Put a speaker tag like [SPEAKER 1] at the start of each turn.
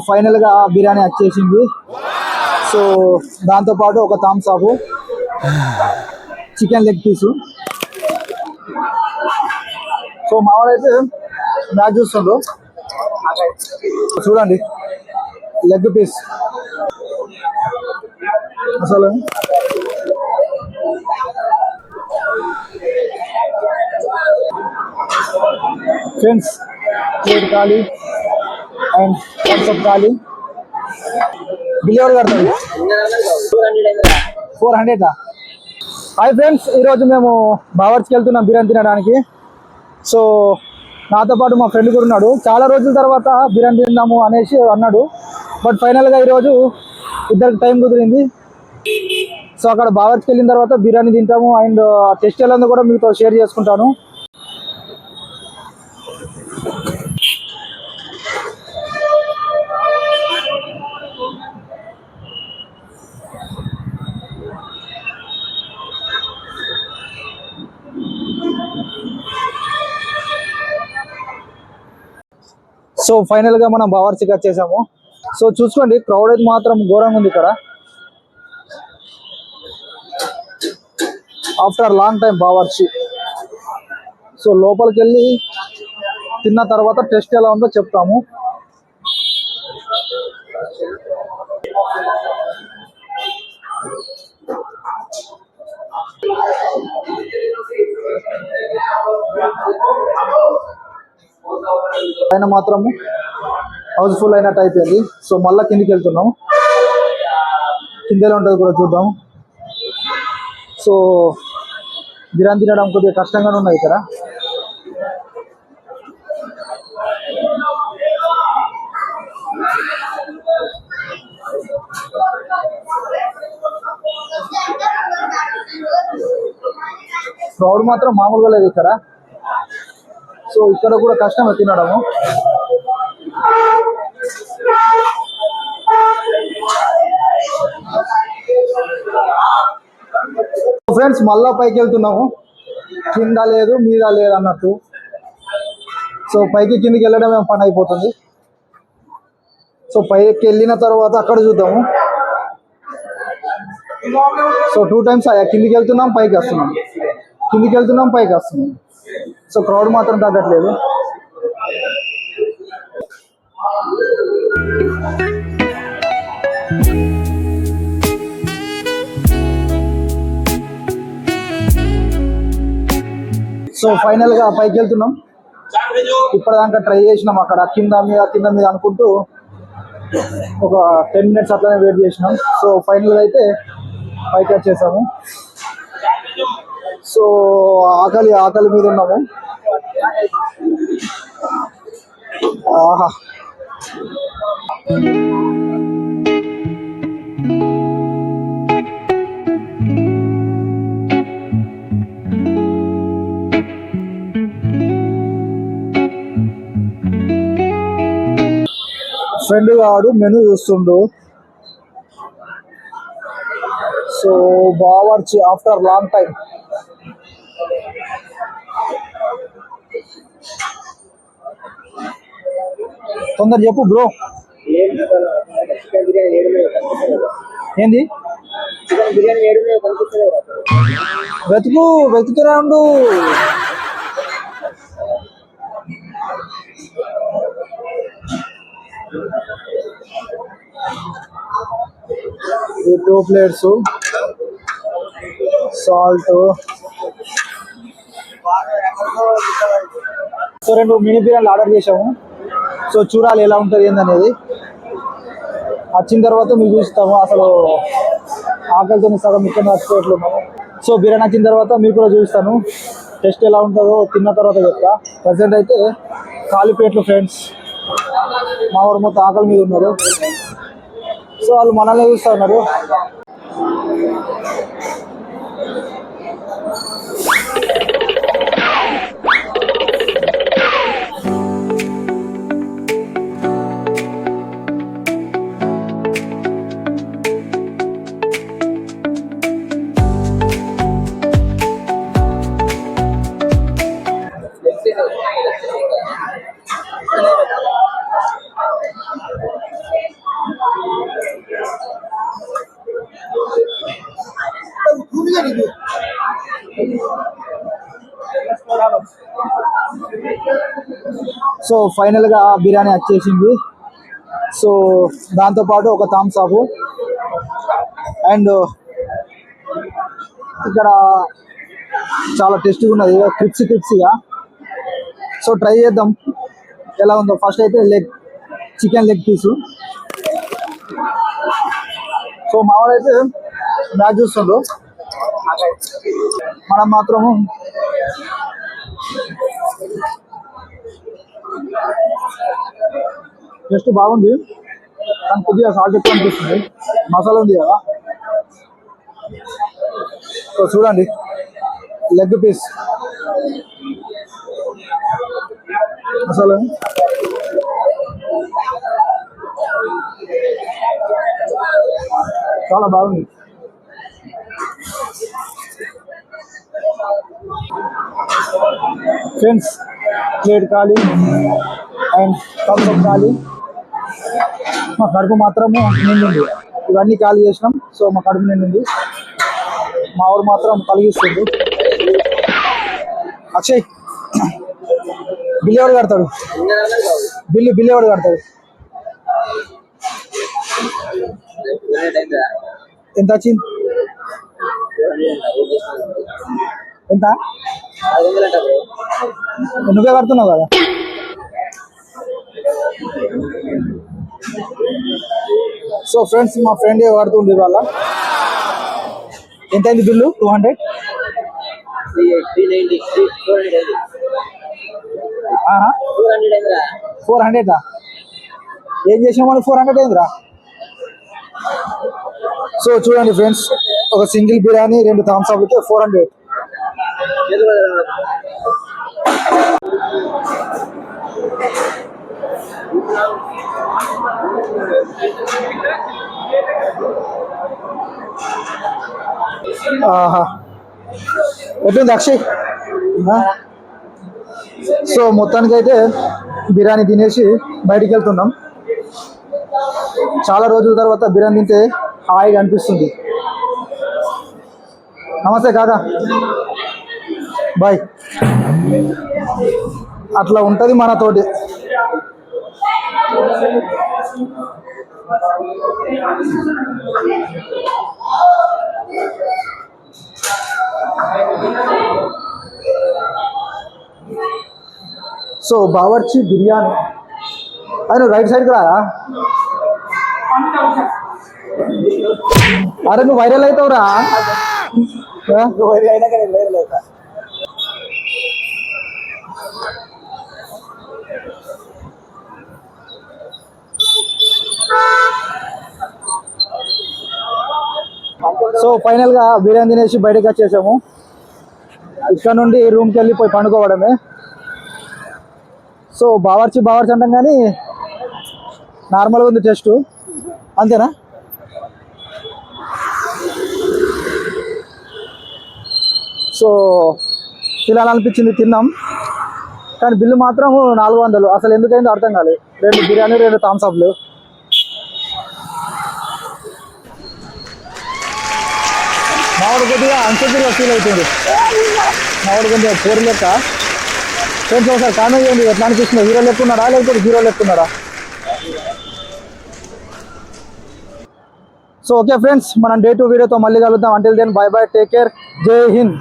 [SPEAKER 1] ఫైనల్గా బిర్యానీ వచ్చేసింది. సో దాంతోపాటు ఒక Thums Up, chicken leg piece. So మావాడైతే మ్యాచ్ చూస్తుండ్రు, చూడండి లెగ్ పీస్ అసలు ఫ్రెండ్స్. ప్లేట్ ఖాళీ అండ్ థమ్స్అప్ ఖాళీ. బిల్ ఎవరు కడతారు? 400. హాయ్ ఫ్రెండ్స్, ఈరోజు మేము బావర్చికి వెళ్తున్నాం బిర్యానీ తినడానికి. సో నాతో పాటు మా ఫ్రెండ్ కూడా ఉన్నాడు. చాలా రోజుల తర్వాత బిర్యానీ తిందాము అనేసి అన్నాడు. బట్ ఫైనల్గా ఈరోజు ఇద్దరికి టైం కుదిరింది. సో అక్కడ బావర్చికి వెళ్ళిన తర్వాత బిర్యానీ తింటాము అండ్ టెస్ట్ ఎలా ఉందో కూడా మీతో షేర్ చేసుకుంటాను. సో ఫైనల్గా మనం బావర్చికి వచ్చేసాము. సో చూసుకోండి, క్రౌడ్ అయితే మాత్రం ఘోరంగా ఉంది ఇక్కడ. After long time Bawarchi. So లోపలికి వెళ్ళి తిన్న తర్వాత టేస్ట్ ఎలా ఉందో చెప్తాము. పైన మాత్రము హౌస్ఫుల్ అయినట్టు అయిపోయింది. సో మళ్ళీ కిందికి వెళ్తున్నాము. కిందలో ఉంటుంది కూడా చూద్దాం. సో బిర్యానీ తినడం కొద్దిగా కష్టంగానే ఉన్నాయి ఇక్కడ. క్రౌడ్ మాత్రం మామూలుగా లేదు ఇక్కడ. సో ఇక్కడ కూడా కష్టం తినడము. ఫ్రెండ్స్ మళ్ళా పైకి వెళ్తున్నాము. కింద లేదు మీద లేదు అన్నట్టు. సో పైకి కిందికి వెళ్ళడం ఏం పని అయిపోతుంది. సో పైకి వెళ్ళిన తర్వాత అక్కడ చూద్దాము. సో 2 times కిందికి వెళ్తున్నాం, పైకి వస్తున్నాం, కిందికి వెళ్తున్నాం, పైకి వస్తున్నాం. సో క్రౌడ్ మాత్రం తగ్గట్లేదు. సో ఫైనల్గా పైకి వెళ్తున్నాం. ఇప్పటిదాకా ట్రై చేసినాం, అక్కడ కింద మీద అనుకుంటూ ఒక 10 minutes అట్లనే వెయిట్ చేసినాం. సో ఫైనల్గా అయితే పైకి వచ్చేసాము. సో ఆకలి మీద ఉన్నాము. ఆహా, ఫ్రెండ్ గాడు మెనూ చూస్తుండు. So Bawarchi after long time. తొందర చెప్పు బ్రో. ఏంది వెతుకురాండు. ఈ 2 plates, సాల్ట్. సో 2 మినీ బిర్యానీలు ఆర్డర్ చేసాము. సో చూడాలి ఎలా ఉంటుంది ఏందనేది. వచ్చిన తర్వాత మీకు చూస్తాము. అసలు ఆకలితో సగం ఇక్కడ నచ్చిపోతున్నాము. సో బిర్యానీ వచ్చిన తర్వాత మీకు కూడా చూపిస్తాను. టేస్ట్ ఎలా ఉంటుందో తిన్న తర్వాత చెప్తా. ప్రజెంట్ అయితే ఖాళీ ప్లేట్లు ఫ్రెండ్స్. మా వాడు మొత్తం ఆకలి మీద ఉన్నారు. సో వాళ్ళు మనల్ని చూస్తూ ఉన్నారు. సో ఫైనల్గా బిర్యానీ వచ్చేసింది. సో దాంతోపాటు ఒక థమ్స్ అప్ అండ్ ఇక్కడ చాలా టేస్టీగా ఉన్నది, క్రిప్సీగా. సో ట్రై చేద్దాం ఎలా ఉందో. ఫస్ట్ అయితే చికెన్ లెగ్ పీసు. సో మావాడైతే మ్యాచ్ చూస్తుండ్రు, మనం మాత్రము టేస్ట్ బాగుంది కానీ కొద్దిగా సాల్ట్ ఎక్కువ అనిపిస్తుంది. మసాలా ఉంది కదా. సో చూడండి లెగ్ పీస్ మసాలా చాలా బాగుంది. ఫ్రెండ్స్ ప్లేట్ ఖాళీ అండ్ థమ్స్ అప్ ఖాళీ. మా కడుపు మాత్రము నిండింది. ఇవన్నీ ఖాళీ చేసినాం. సో మా కడుపు నిండింది. మా ఊరు మాత్రం కలిగిస్తుంది. అక్షయ్ బిల్లు ఎవడు కడతాడు? బిల్లు ఎవడు కడతాడు? ఎంత వచ్చింది? ఎంత? నువ్వే కడుతున్నావు కదా. సో ఫ్రెండ్స్ మా ఫ్రెండ్ కడుతుంది ఇవాళ. ఎంత అయింది బిల్లు? 200. 400. ఏం చేసినా మనం 400 అయిందిరా. సో చూడండి ఫ్రెండ్స్, ఒక సింగిల్ బిర్యానీ 2 థమ్స్ అప్ అయితే 400. ఎట్లుంది అక్షయ్? సో మొత్తానికి అయితే బిర్యానీ తినేసి బయటికి వెళ్తున్నాం. చాలా రోజుల తర్వాత బిర్యానీ తింటే హాయిగా అనిపిస్తుంది. నమస్తే కాకా, బాయ్. అట్లా ఉంటుంది మనతోటి. సో బావర్చి బిర్యానీ. అరే రైట్ సైడ్కి రారా. అరే నువ్వు వైరల్ అవుతావురా. వైరల్ అయినాక నేను వైరల్ అవుతా. సో ఫైనల్గా బిర్యానీ తినేసి బయటకు వచ్చేసాము. ఇక్కడ నుండి రూమ్కి వెళ్ళిపోయి పండుకోవడమే. సో బావర్చి అంటాం కానీ నార్మల్గా ఉంది టేస్ట్, అంతేనా? సో తినాలనిపించింది, తిన్నాం. కానీ బిల్లు మాత్రం 400. అసలు ఎందుకైందో అర్థం కాలేదు. 2 బిర్యానీ 2 థమ్స్ అప్లు. మావాడు కొద్దిగా అన్సెక్యూర్గా ఫీల్ అవుతుంది. మావాడు కొద్దిగా ఫోర్ లెక్క. ఫ్రెండ్స్ ఒకసారి కామెంట్ చేయండి, ఎట్లా అనిపిస్తుంది? హీరో లెక్కున్నాడా లేకపోతే హీరో లెక్కున్నాడా? సో ఓకే ఫ్రెండ్స్, మనం డే 2 వీడియోతో మళ్ళీ కలుద్దాం. Until then bye bye, take care, Jai Hind.